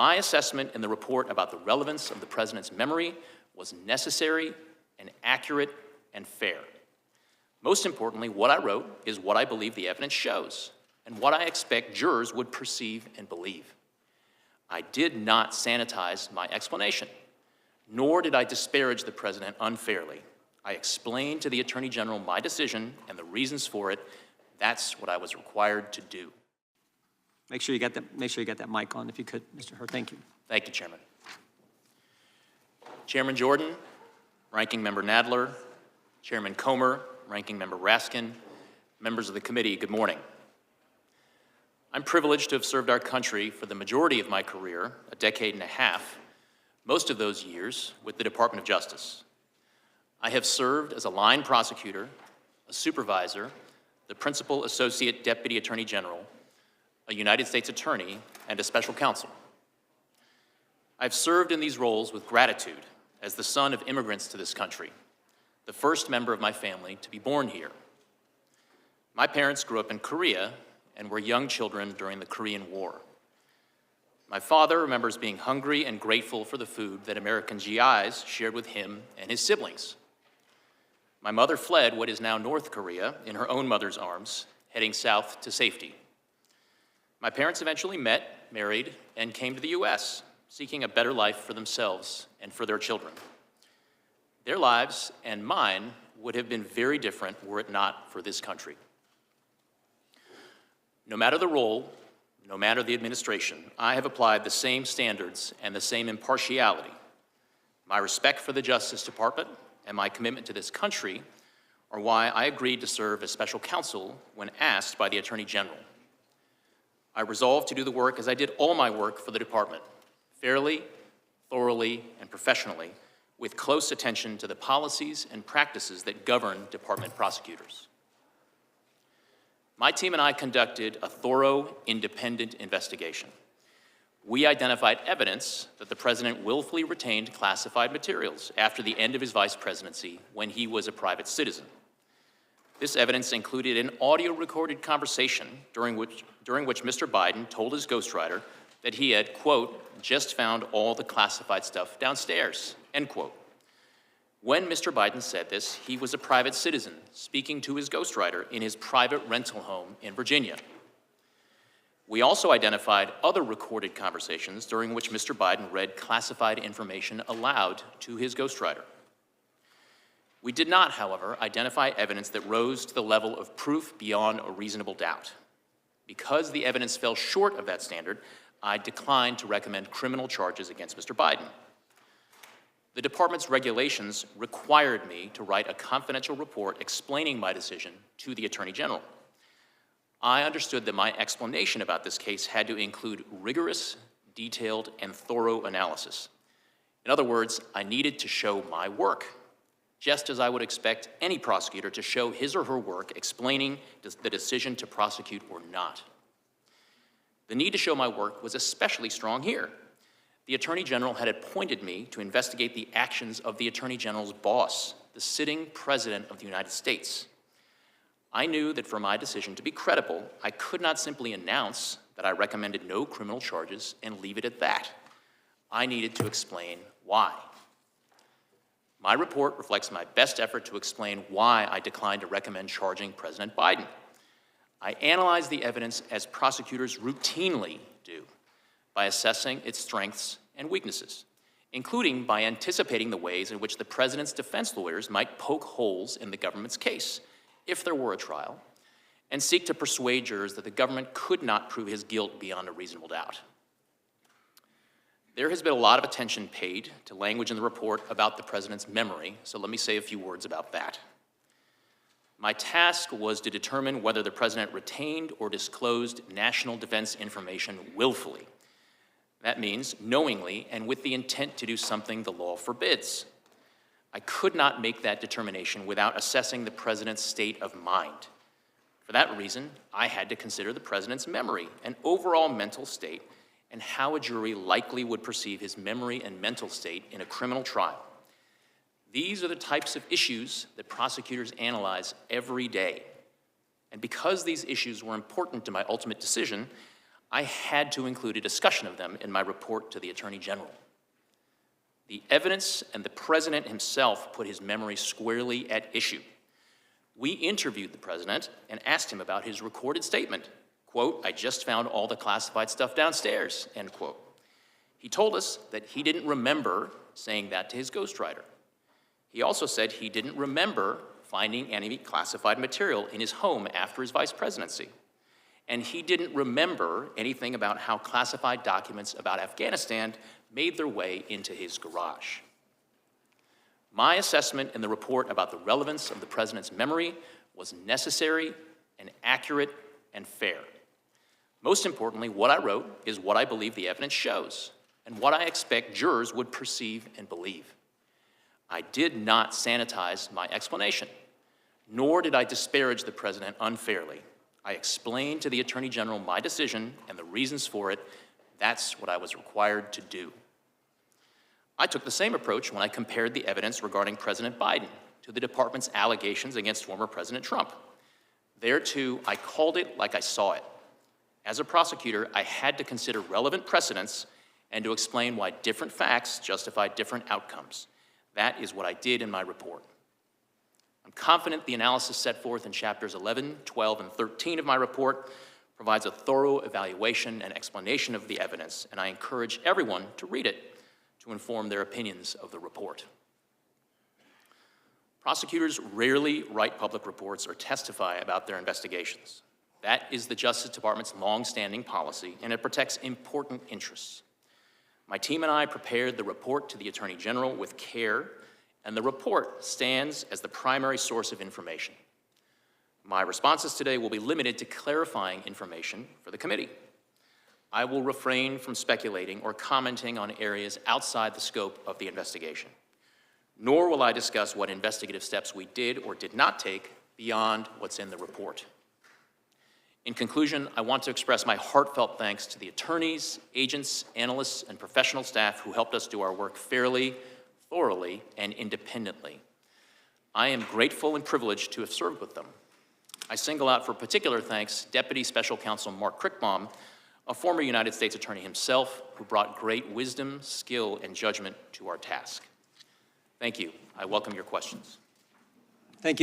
My assessment in the report about the relevance of the President's memory was necessary and accurate and fair. Most importantly, what I wrote is what I believe the evidence shows and what I expect jurors would perceive and believe. I did not sanitize my explanation, nor did I disparage the President unfairly. I explained to the Attorney General my decision and the reasons for it. That's what I was required to do. Make sure you get that mic on if you could, Mr. Hur. Thank you. Thank you, Chairman. Chairman Jordan, Ranking Member Nadler, Chairman Comer, Ranking Member Raskin, members of the committee, good morning. I'm privileged to have served our country for the majority of my career, a decade and a half, most of those years with the Department of Justice. I have served as a line prosecutor, a supervisor, the Principal Associate Deputy Attorney General, a United States Attorney, and a Special Counsel. I've served in these roles with gratitude as the son of immigrants to this country, the first member of my family to be born here. My parents grew up in Korea and were young children during the Korean War. My father remembers being hungry and grateful for the food that American GIs shared with him and his siblings. My mother fled what is now North Korea in her own mother's arms, heading south to safety. My parents eventually met, married, and came to the US, seeking a better life for themselves and for their children. Their lives and mine would have been very different were it not for this country. No matter the role, no matter the administration, I have applied the same standards and the same impartiality. My respect for the Justice Department and my commitment to this country are why I agreed to serve as special counsel when asked by the Attorney General. I resolved to do the work as I did all my work for the department, fairly, thoroughly, and professionally, with close attention to the policies and practices that govern department prosecutors. My team and I conducted a thorough, independent investigation. We identified evidence that the President willfully retained classified materials after the end of his vice presidency when he was a private citizen. This evidence included an audio-recorded conversation during which Mr. Biden told his ghostwriter that he had, quote, just found all the classified stuff downstairs, end quote. When Mr. Biden said this, he was a private citizen speaking to his ghostwriter in his private rental home in Virginia. We also identified other recorded conversations during which Mr. Biden read classified information aloud to his ghostwriter. We did not, however, identify evidence that rose to the level of proof beyond a reasonable doubt. Because the evidence fell short of that standard, I declined to recommend criminal charges against Mr. Biden. The department's regulations required me to write a confidential report explaining my decision to the Attorney General. I understood that my explanation about this case had to include rigorous, detailed, and thorough analysis. In other words, I needed to show my work, just as I would expect any prosecutor to show his or her work explaining the decision to prosecute or not. The need to show my work was especially strong here. The Attorney General had appointed me to investigate the actions of the Attorney General's boss, the sitting President of the United States. I knew that for my decision to be credible, I could not simply announce that I recommended no criminal charges and leave it at that. I needed to explain why. My report reflects my best effort to explain why I declined to recommend charging President Biden. I analyzed the evidence as prosecutors routinely do, by assessing its strengths and weaknesses, including by anticipating the ways in which the President's defense lawyers might poke holes in the government's case, if there were a trial, and seek to persuade jurors that the government could not prove his guilt beyond a reasonable doubt. There has been a lot of attention paid to language in the report about the President's memory, so let me say a few words about that. My task was to determine whether the President retained or disclosed national defense information willfully. That means knowingly and with the intent to do something the law forbids. I could not make that determination without assessing the President's state of mind. For that reason, I had to consider the President's memory and overall mental state and how a jury likely would perceive his memory and mental state in a criminal trial. These are the types of issues that prosecutors analyze every day. And because these issues were important to my ultimate decision, I had to include a discussion of them in my report to the Attorney General. The evidence and the President himself put his memory squarely at issue. We interviewed the President and asked him about his recorded statement, quote, "I just found all the classified stuff downstairs," end quote. He told us that he didn't remember saying that to his ghostwriter. He also said he didn't remember finding any classified material in his home after his vice presidency. And he didn't remember anything about how classified documents about Afghanistan made their way into his garage. My assessment in the report about the relevance of the President's memory was necessary and accurate and fair. Most importantly, what I wrote is what I believe the evidence shows and what I expect jurors would perceive and believe. I did not sanitize my explanation, nor did I disparage the President unfairly. I explained to the Attorney General my decision and the reasons for it. That's what I was required to do. I took the same approach when I compared the evidence regarding President Biden to the department's allegations against former President Trump. There, too, I called it like I saw it. As a prosecutor, I had to consider relevant precedents and to explain why different facts justify different outcomes. That is what I did in my report. I'm confident the analysis set forth in chapters 11, 12, and 13 of my report provides a thorough evaluation and explanation of the evidence, and I encourage everyone to read it to inform their opinions of the report. Prosecutors rarely write public reports or testify about their investigations. That is the Justice Department's long-standing policy, and it protects important interests. My team and I prepared the report to the Attorney General with care, and the report stands as the primary source of information. My responses today will be limited to clarifying information for the committee. I will refrain from speculating or commenting on areas outside the scope of the investigation, nor will I discuss what investigative steps we did or did not take beyond what's in the report. In conclusion, I want to express my heartfelt thanks to the attorneys, agents, analysts, and professional staff who helped us do our work fairly, thoroughly, and independently. I am grateful and privileged to have served with them. I single out for particular thanks Deputy Special Counsel Mark Crickbaum, a former United States Attorney himself, who brought great wisdom, skill, and judgment to our task. Thank you. I welcome your questions. Thank you.